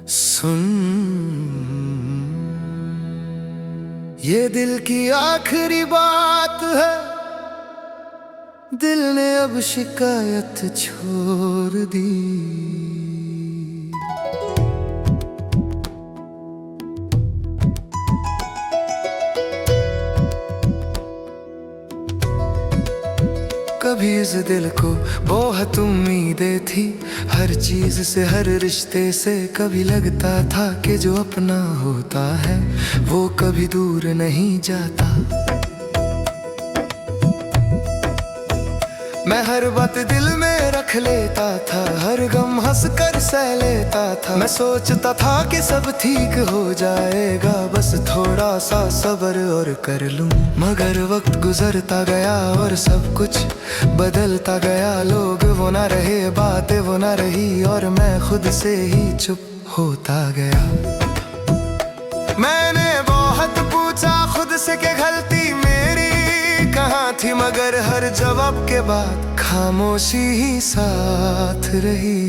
सुन, ये दिल की आखिरी बात है। दिल ने अब शिकायत छोड़ दी। कभी इस दिल को बहुत उम्मीदें थी, हर चीज से हर रिश्ते से। कभी लगता था कि जो अपना होता है वो कभी दूर नहीं जाता। मैं हर बात दिल में रख लेता था, हर गम हंस कर सह लेता था। मैं सोचता था कि सब ठीक हो जाएगा, बस थोड़ा सा सब्र और कर लूं। मगर वक्त गुजरता गया और सब कुछ बदलता गया। लोग वो ना रहे, बातें वो ना रही, और मैं खुद से ही चुप होता गया। मैंने बहुत पूछा खुद से कि गलती मेरी कहाँ थी, मगर हर जवाब के बाद खामोशी ही साथ रही।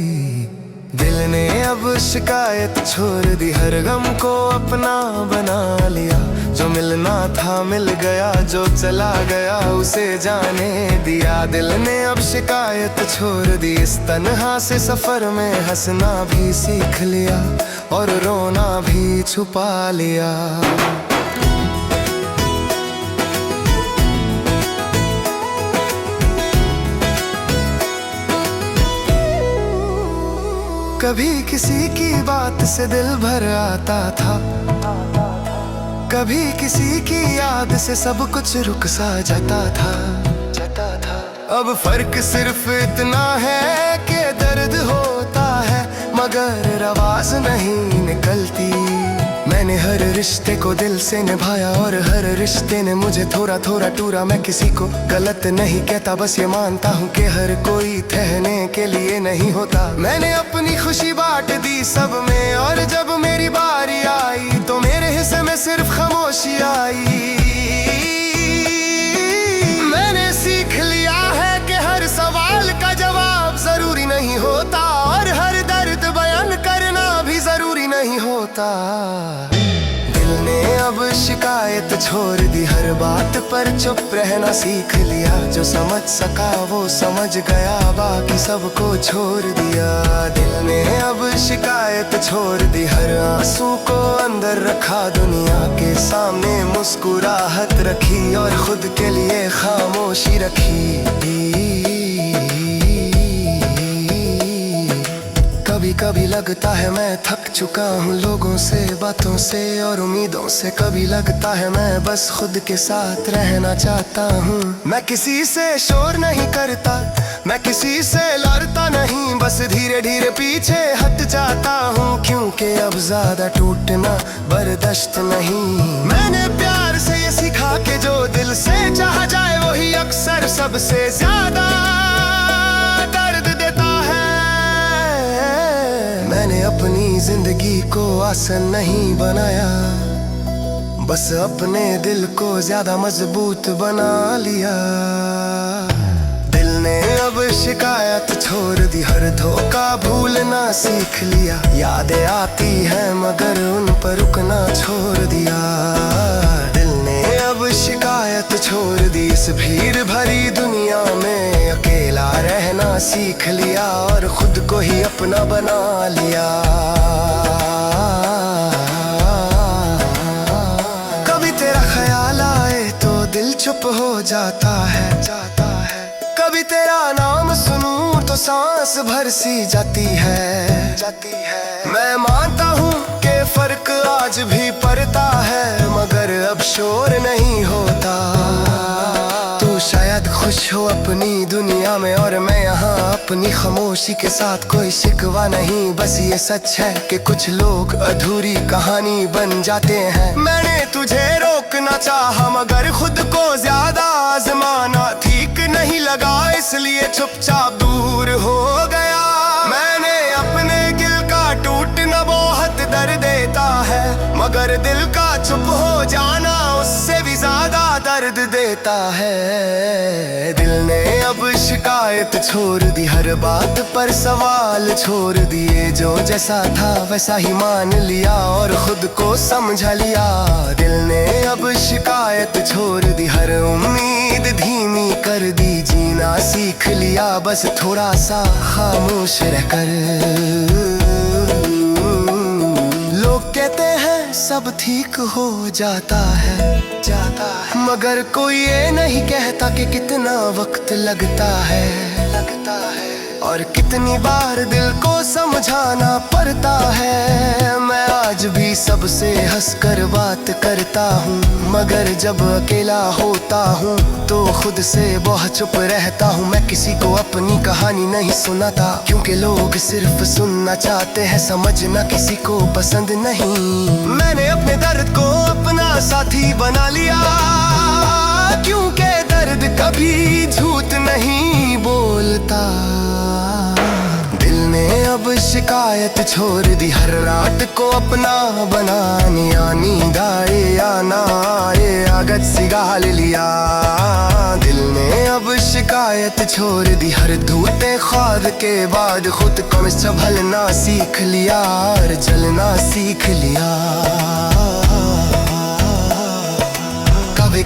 दिल ने अब शिकायत छोड़ दी, हर गम को अपना बना लिया। जो मिलना था मिल गया, जो चला गया उसे जाने दिया। दिल ने अब शिकायत छोड़ दी, इस तन्हा से सफर में हंसना भी सीख लिया और रोना भी छुपा लिया। कभी किसी की बात से दिल भर आता था, कभी किसी की याद से सब कुछ रुक सा जाता था। अब फर्क सिर्फ इतना है कि दर्द होता है मगर आवाज नहीं निकलती। मैंने हर रिश्ते को दिल से निभाया और हर रिश्ते ने मुझे थोड़ा थोड़ा टूरा। मैं किसी को गलत नहीं कहता, बस ये मानता हूँ कि हर कोई ठहरने के लिए नहीं होता। मैंने अपनी खुशी बांट दी सब में, और जब मेरी बारी आई तो मेरे हिस्से में सिर्फ खामोशी आई। मैंने सीख लिया है कि हर सवाल का जवाब जरूरी नहीं होता, और हर दर्द बयान करना भी जरूरी नहीं होता। दिल ने अब शिकायत छोड़ दी, हर बात पर चुप रहना सीख लिया। जो समझ सका वो समझ गया, बाकी सबको छोड़ दिया। दिल ने अब शिकायत छोड़ दी, हर आंसू को अंदर रखा। दुनिया के सामने मुस्कुराहट रखी और खुद के लिए खामोशी रखी। कभी कभी लगता है मैं थक चुका हूँ लोगों से, बातों से और उम्मीदों से। कभी लगता है मैं बस खुद के साथ रहना चाहता हूँ। मैं किसी से शोर नहीं करता, मैं किसी से लड़ता नहीं, बस धीरे धीरे पीछे हट जाता हूँ। क्योंकि अब ज्यादा टूटना बर्दाश्त नहीं। मैंने प्यार से ये सीखा कि जो दिल से चाहा जाए वही अक्सर सबसे ज्यादा दर्द देता है। मैंने अपनी जिंदगी को आसान नहीं बनाया, बस अपने दिल को ज्यादा मजबूत बना लिया। दिल ने अब शिकायत छोड़ दी, हर धोखा भूलना सीख लिया। यादें आती हैं मगर उन पर रुकना छोड़ दिया। दिल ने अब शिकायत छोड़ दी, इस भीड़ भरी दुनिया में अकेला रहना सीख लिया और खुद को ही अपना बना लिया। कभी तेरा ख्याल आए तो दिल चुप हो जाता है। कभी तेरा नाम सुनूं तो सांस भर सी जाती है। मैं मानता हूँ कि फर्क आज भी पड़ता है, मगर अब शोर नहीं होता। तू शायद खुश हो अपनी दुनिया में और मैं यहाँ अपनी खामोशी के साथ। कोई शिकवा नहीं, बस ये सच है कि कुछ लोग अधूरी कहानी बन जाते हैं। मैंने तुझे रोकना चाहा मगर खुद को ज्यादा आजमाना ठीक नहीं लगा, इसलिए चुपचाप दूर हो गया। मैंने अपने दिल का टूटना बहुत दर्द देता है, मगर दिल का चुप हो जाना उससे भी ज्यादा दर्द देता है। दिल ने अब शिकायत छोड़ दी, हर बात पर सवाल छोड़ दिए। जो जैसा था वैसा ही मान लिया और खुद को समझा लिया। दिल ने अब शिकायत छोड़ दी, हर उम्मीद धीमी कर दी। जीना सीख लिया बस थोड़ा सा खामोश रहकर। लोग कहते हैं सब ठीक हो जाता है, मगर कोई ये नहीं कहता कि कितना वक्त लगता है। और कितनी बार दिल को समझाना पड़ता है। मैं आज भी सबसे हंसकर बात करता हूँ, मगर जब अकेला होता हूँ तो खुद से बहुत चुप रहता हूँ। मैं किसी को अपनी कहानी नहीं सुनाता, क्योंकि लोग सिर्फ सुनना चाहते हैं, समझना किसी को पसंद नहीं। मैंने अपने दर्द को अपना साथी बना लिया, क्योंकि दर्द कभी झूठ नहीं बोलता। दिल ने अब शिकायत छोड़ दी, हर रात को अपना बनाने। नींद आए या ना आए आगत सिगाल लिया। दिल ने अब शिकायत छोड़ दी, हर धूते ख्वाब के बाद खुद को संभलना सीख लिया और जलना सीख लिया।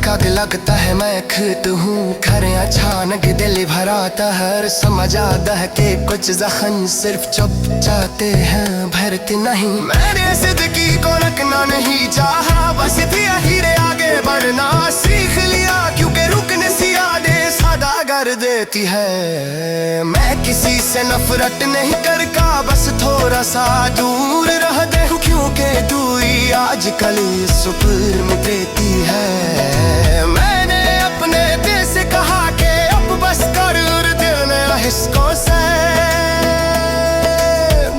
कभी लगता है मैं खुद हूँ, खरे अचानक दिल भराता है। समझ आता है कि कुछ जख्म सिर्फ चुप चाहते हैं, भरते नहीं। मैंने जिंदगी को रखना नहीं चाहा, बस धीरे आगे बढ़ना सीख लिया। क्योंकि रुकने से यादें सादा कर देती है। मैं किसी से नफरत नहीं करता, बस थोड़ा सा दूर रह दे। क्योंकि दूरी आजकल सुपर में देती है। मैंने अपने दिल से कहा कि अब बस कर, दिल ने हिस्सों से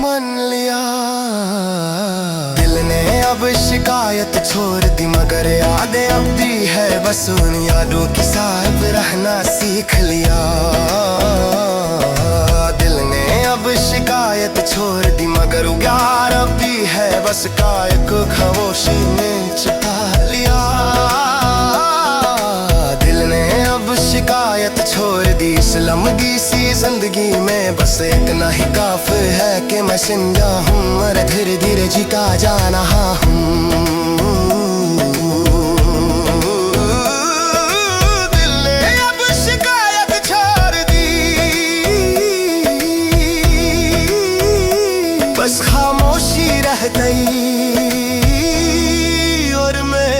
मान लिया। दिल ने अब शिकायत छोड़ दी, मगर यादें अब भी है, बस उन यादों के साथ रहना सीख लिया। दिल ने अब शिकायत छोड़ दी, मगर प्यार अब भी है, बस कायक खामोशी में छिपा लिया। दिल ने अब शिकायत छोड़ दी, इस लम्बी सी जिंदगी में बस इतना ही काफी है कि मैं जिंदा हूँ, मगर धीरे धीरे जीता जा रहा हूँ। बस खामोशी रह गई और मैं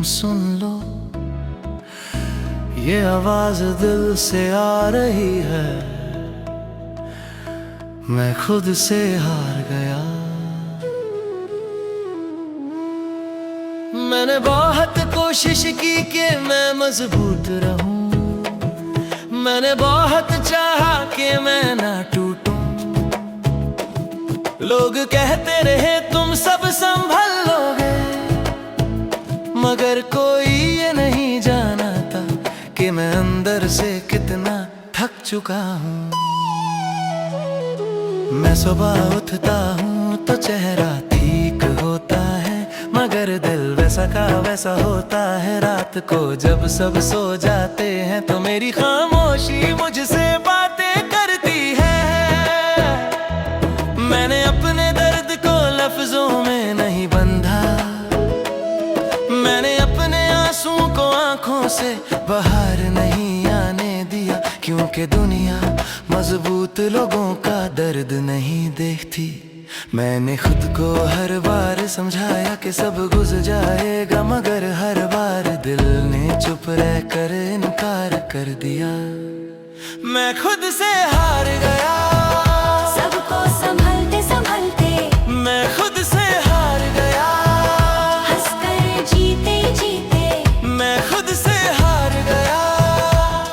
सुन लो ये आवाज दिल से आ रही है, मैं खुद से हार गया। मैंने बहुत कोशिश की कि मैं मजबूत रहूं, मैंने बहुत चाहा कि मैं ना टूटूं। लोग कहते रहे तुम सब संभल लोगे, मगर कोई ये नहीं जाना था कि मैं अंदर से कितना थक चुका हूँ। मैं सुबह उठता हूँ तो चेहरा ठीक होता है, मगर दिल वैसा का वैसा होता है। रात को जब सब सो जाते हैं तो मेरी खामोशी मुझसे बातें करती है। मैंने अपने दर्द को लफ्जों में नहीं बंधा, मैंने अपने आंसुओं को आंखों से बाहर नहीं आने दिया। क्योंकि दुनिया मजबूत लोगों का दर्द नहीं देखती। मैंने खुद को हर बार समझाया कि सब गुजर जाएगा, मगर हर बार दिल ने चुप रहकर इनकार कर दिया। मैं खुद से हार गया, सबको संभलते संभलते मैं खुद से हार गया। हंसकर जीते जीते मैं खुद से हार गया।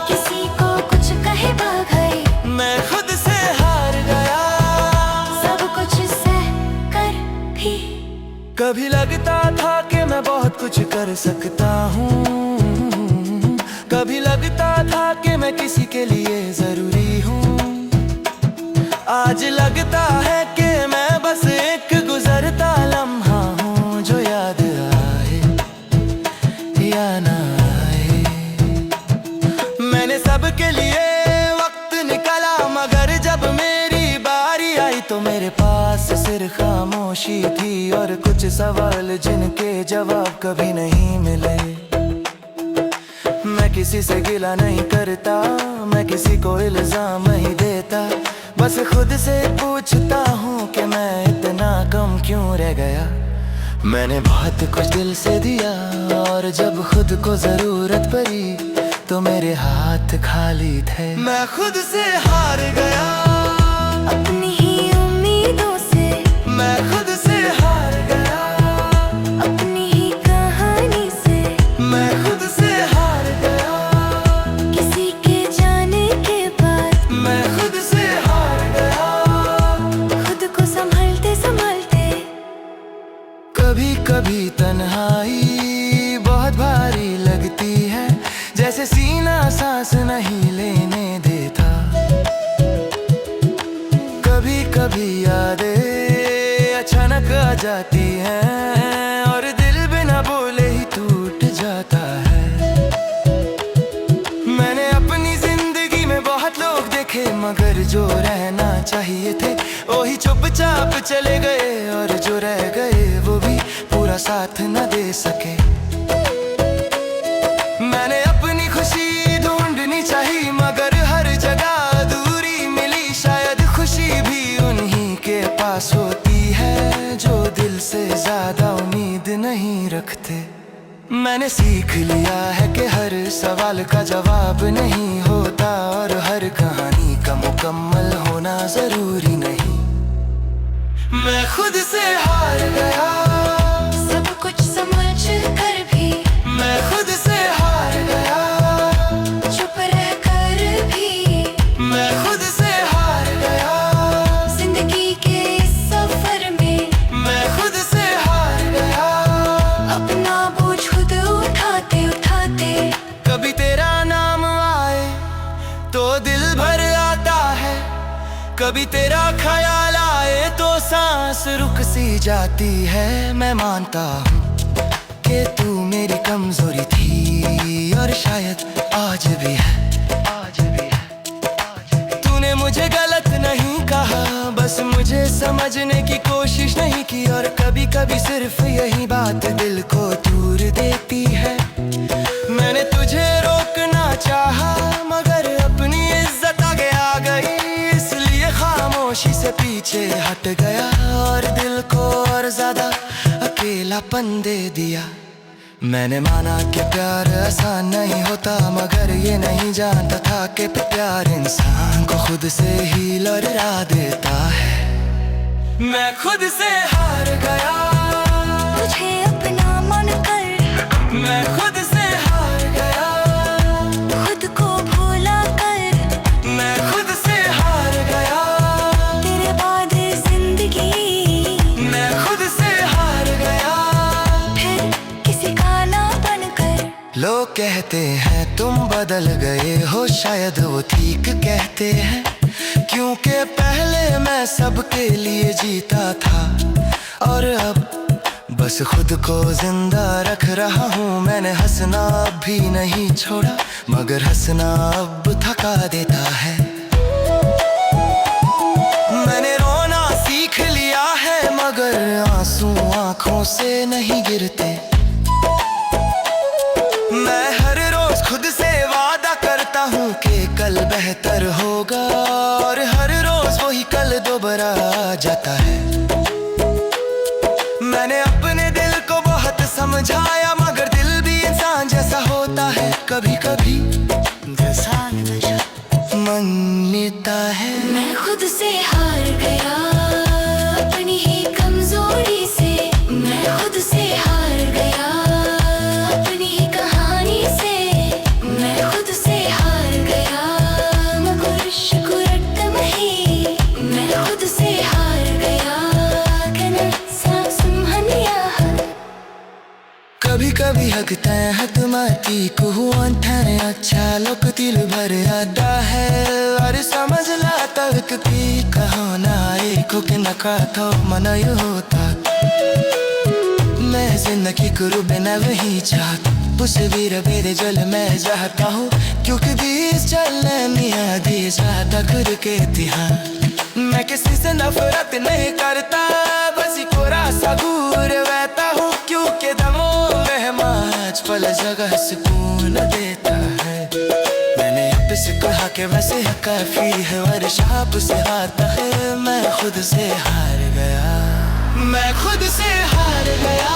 किसी को कुछ कहे बगैर मैं खुद से हार गया। सब कुछ सह कर भी कभी लगता था कि मैं बहुत कुछ कर सकता हूँ, कभी लगता था कि मैं किसी के लिए जरूरी हूँ। आज लगता है कि खामोशी थी और कुछ सवाल जिनके जवाब कभी नहीं मिले। मैं किसी से गिला नहीं करता, मैं किसी को इल्जाम नहीं देता, बस खुद से पूछता हूँ कि मैं इतना कम क्यों रह गया। मैंने बहुत कुछ दिल से दिया और जब खुद को जरूरत पड़ी तो मेरे हाथ खाली थे। मैं खुद से हार गया अपनी ही उम्मीदों से, मैं खुद से हार गया अपनी ही कहानी से, मैं खुद से हार गया किसी के जाने के बाद मैं खुद से हार गया। खुद को संभालते संभालते कभी कभी तन्हाई बहुत भारी लगती है, जैसे सीना सांस नहीं लेने देता। कभी कभी यादें अचानक आ जाती हैं और दिल बिना बोले ही टूट जाता है। मैंने अपनी जिंदगी में बहुत लोग देखे, मगर जो रहना चाहिए थे वही चुपचाप चले गए, और जो रह गए वो भी पूरा साथ न दे सके। मैंने अपनी खुशी ढूंढनी चाहिए, मगर हर जगह दूरी मिली। शायद खुशी भी उन्हीं के पास होती है जो दिल से ज्यादा उम्मीद नहीं रखते। मैंने सीख लिया है कि हर सवाल का जवाब नहीं होता और हर कहानी का मुकम्मल होना जरूरी नहीं। मैं खुद से हार गया सब कुछ समझ कर भी, मैं खुद से हार गया चुप रह कर भी, मैं खुद से हार गया जिंदगी के इस सफर में मैं खुद से हार गया। अपना बोझ खुद उठाते उठाते कभी तेरा नाम आए तो दिल भर आता है, कभी तेरा ख्याल आए तो सांस रुक सी जाती है। मैं मानता हूँ कि तू मेरी कमजोरी थी और शायद आज भी है, आज भी है, आज भी। तूने मुझे गलत नहीं कहा, बस मुझे समझने की कोशिश नहीं की, और कभी कभी सिर्फ यही बात दिल को दूर देती है। मैंने तुझे रोकना चाहा मगर अपनी इज्जत आगे आ गई, इसलिए खामोशी से पीछे हट गया और दिल को और ज्यादा अकेलापन दे दिया। मैंने माना कि प्यार आसान नहीं होता, मगर ये नहीं जानता था कि प्यार इंसान को खुद से ही लड़ा देता है। मैं खुद से हार गया तुझे अपना मन कर, मैं खुद से हार गया खुद को भूला कर, मैं खुद से हार गया तेरे बाद जिंदगी मैं खुद से हार गया। फिर किसी का ना बनकर। लोग कहते हैं तुम बदल गए हो, शायद वो ठीक कहते हैं, क्योंकि पहले मैं सबके लिए जीता था और अब बस खुद को जिंदा रख रहा हूँ। मैंने हंसना अब भी नहीं छोड़ा, मगर हंसना अब थका देता है। मैंने रोना सीख लिया है, मगर आंसू आंखों से नहीं गिरते। मैं हर रोज खुद से वादा करता हूँ कि कल बेहतर होगा, और हर रोज वही कल दोबारा आ जाता है। मैंने अपने दिल को बहुत समझाया, मगर दिल भी इंसान जैसा होता है, कभी कभी मांगता है। मैं खुद से हार गया अपनी ही कमजोरी से, मैं खुद से हार गया अपनी ही कहानी से, मैं खुद से हार गया मगर शुक्र ही, मैं खुद से हार गया कभी कभी हकता है हतमाती कुहुआंठाने अच्छा लोक तिल भर आता है, और समझ ला तक की कहो ना एको के नका थो मनायो होता। मैं जिंदगी करूँ बिना वही चाहता, उस वीर बेरे जल मैं चाहता हूँ, क्योंकि बीस चलने मियाँ दी जाता करके तिहां। मैं किसी से नफरत नहीं करता, बस कोरा सा दूर रहता हूँ, क्योंकि दमों में आज पल जगह सुकून देता है। मैंने अब से कहा कि वैसे काफी है, और शाप से हारता है। मैं खुद से हार गया, मैं खुद से हार गया,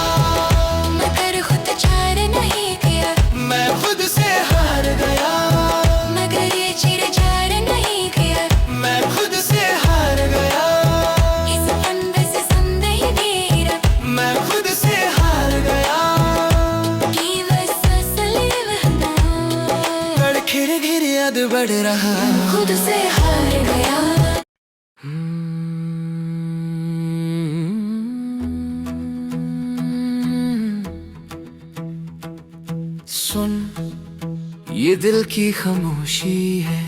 मगर खुद चार नहीं किया, मैं खुद से हार गया, मगर ये चिर चार नहीं किया, मैं खुद से हार गया, इस फंदे से संदेह मेरा, मैं खुद से हार गया। की बस असल वहदा, घिर घिर याद बढ़ रहा, खुद से हार गया। सुन, ये दिल की खामोशी है,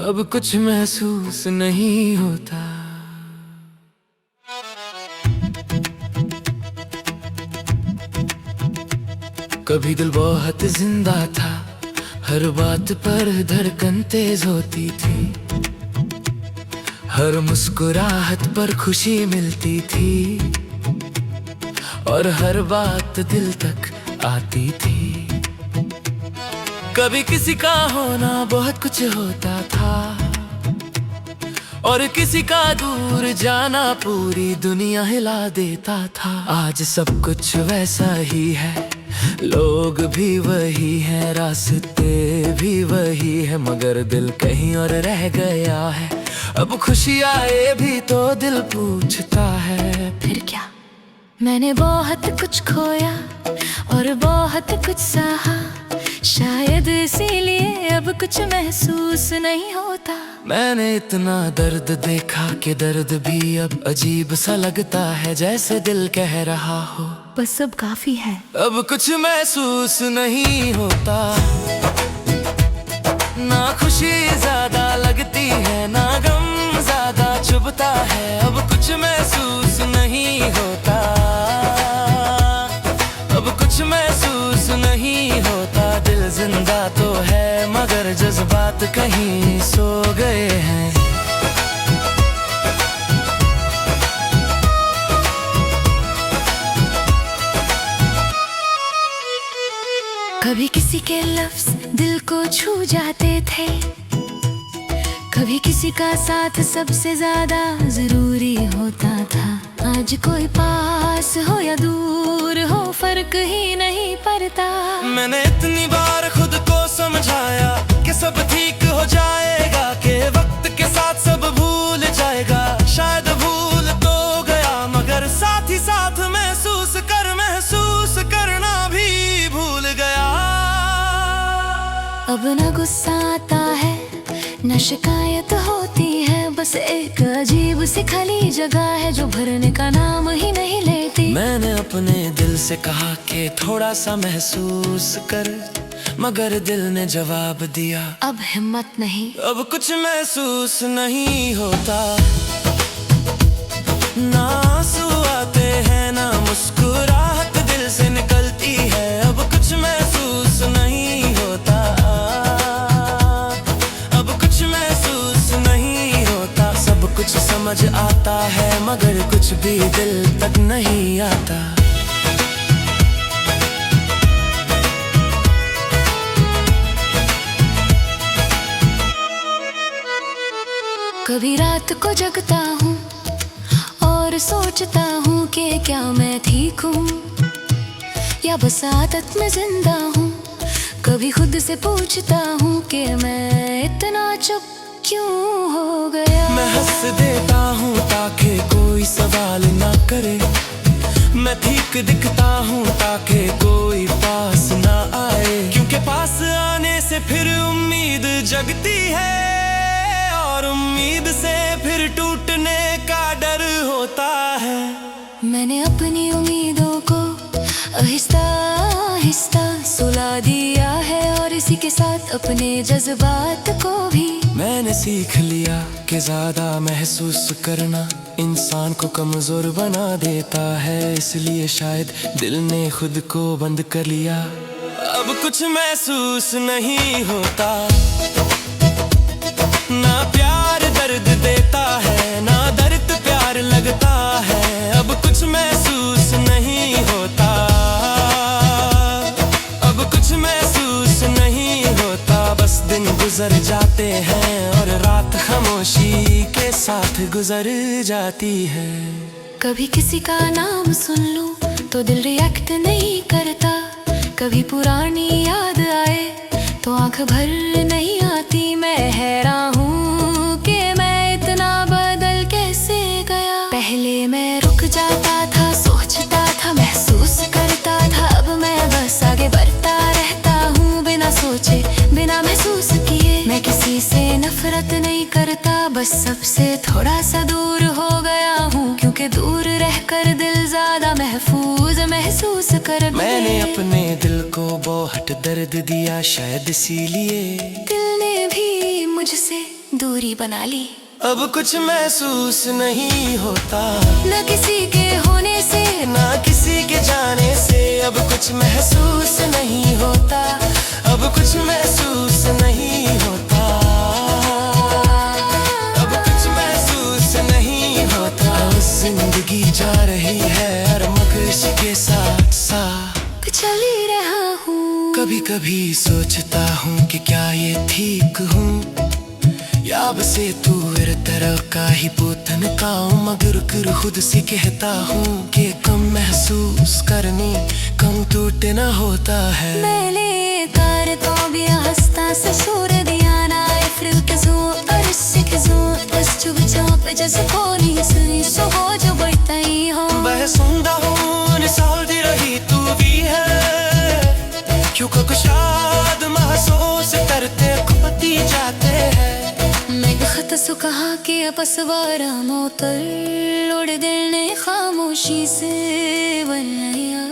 अब कुछ महसूस नहीं होता। कभी दिल बहुत जिंदा था, हर बात पर धड़कन तेज होती थी, हर मुस्कुराहट पर खुशी मिलती थी, और हर बात दिल तक आती थी। कभी किसी का होना बहुत कुछ होता था, और किसी का दूर जाना पूरी दुनिया हिला देता था। आज सब कुछ वैसा ही है, लोग भी वही हैं, रास्ते भी वही है, मगर दिल कहीं और रह गया है। अब खुशी आए भी तो दिल पूछता है, फिर क्या? मैंने बहुत कुछ खोया और बहुत कुछ सहा, शायद इसीलिए अब कुछ महसूस नहीं होता। मैंने इतना दर्द देखा कि दर्द भी अब अजीब सा लगता है, जैसे दिल कह रहा हो बस अब काफी है, अब कुछ महसूस नहीं होता। ना खुशी ज्यादा लगती है, ना गम ज्यादा चुभता है, अब कुछ महसूस नहीं होता, अब कुछ महसूस नहीं होता। दिल जिंदा तो है, मगर जज्बात कहीं सो गए हैं। कभी किसी के लफ्ज दिल को छू जाते थे, कभी किसी का साथ सबसे ज्यादा जरूरी होता था। आज कोई पास हो या दूर हो, फर्क ही नहीं पड़ता। मैंने इतनी बार खुद को समझाया कि सब ठीक हो जाएगा, कि वक्त के साथ सब भूल जाएगा। शायद भूल तो गया, मगर साथ ही साथ महसूस करना भी भूल गया। अब न गुस्सा आता है, न शिकायत होती है, बस एक अजीब सी खाली जगह है जो भरने का नाम ही नहीं लेती। मैंने अपने दिल से कहा कि थोड़ा सा महसूस कर, मगर दिल ने जवाब दिया अब हिम्मत नहीं, अब कुछ महसूस नहीं होता। ना आंसू आते हैं, ना मुस्कुराहट दिल से निकलती है, अब कुछ महसूस नहीं होता, अब कुछ महसूस नहीं होता। सब कुछ समझ आता है, मगर कुछ भी दिल तक नहीं आता। कभी रात को जगता हूँ और सोचता हूँ कि क्या मैं ठीक हूँ या बस आदत में जिंदा हूँ। कभी खुद से पूछता हूँ कि मैं इतना चुप क्यों हो गया। मैं हंस देता हूँ ताकि कोई सवाल ना करे, मैं ठीक दिखता हूँ ताकि कोई पास ना आए, क्योंकि पास आने से फिर उम्मीद जगती है, और उम्मीद से फिर टूटने का डर होता है। मैंने अपनी उम्मीदों को आहिस्ता आहिस्ता सुला दिया है, और इसी के साथ अपने जज्बात को भी। मैंने सीख लिया कि ज्यादा महसूस करना इंसान को कमजोर बना देता है, इसलिए शायद दिल ने खुद को बंद कर लिया। अब कुछ महसूस नहीं होता, ना प्यार दर्द देता है, गुजर जाते हैं और रात खामोशी के साथ गुजर जाती है। कभी किसी का नाम सुन लूं तो दिल रिएक्ट नहीं करता, कभी पुरानी याद आए तो आंख भर नहीं आती। मैं हैरान हूँ कि मैं इतना बदल कैसे गया। पहले मैं रुक जाता था, सोचता था, महसूस करता था, अब मैं बस आगे बढ़ता रहता हूँ बिना सोचे बिना महसूस किए। मैं किसी से नफरत नहीं करता, बस सबसे थोड़ा सा दूर हो गया हूँ, क्योंकि दूर रहकर दिल ज्यादा महफूज महसूस कर। मैंने अपने दिल को बहुत दर्द दिया, शायद इसीलिए दिल ने भी मुझसे दूरी बना ली। अब कुछ महसूस नहीं होता, न किसी के होने से ना किसी के जाने से। अब कुछ महसूस नहीं होता, अब कुछ महसूस नहीं होता, अब कुछ महसूस नहीं होता। जिंदगी जा रही है हर मगज के साथ साथ, चल ही रहा हूँ। कभी कभी सोचता हूँ कि क्या ये ठीक हूँ, या बस तू मेरे तरह का ही पोतन का हूँ। मगर कर खुद से कहता हूँ कि कम महसूस करनी कम टूटना होता है। मैंने करता भी हंसता ससुर दिया ना फ्रिल के जो अरसे के जो बस चुप चाप जैसे कोनी सुनी सो हो जो बैठा ही हो। मैं सुनता हूँ निसाल दी रही तू भी है, क्यों को शाद महसूस करते खुपती जाते हैं। मैं खत सु कहा कि अपसवारा मोतर लोड़ दिल ने खामोशी से बनाया।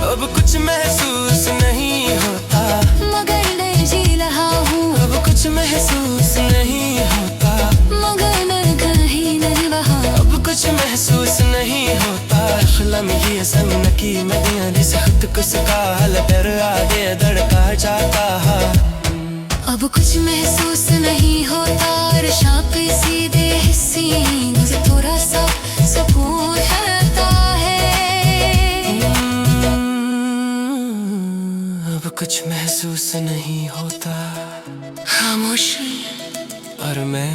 अब कुछ महसूस नहीं होता, मगर मैं जी रहा हूँ। अब कुछ महसूस नहीं होता, मगर मैं कहीं नहीं वहाँ। अब कुछ महसूस नहीं होता। खलम ये जमीन की मदियाँ जिस खुद को सका हल पर आगे धड़का जाता है। अब कुछ महसूस नहीं होता, और शाप सीधे हिस्सी मुझे थोड़ा सा सुकून रहता है। अब कुछ महसूस नहीं होता, खामोशी और मैं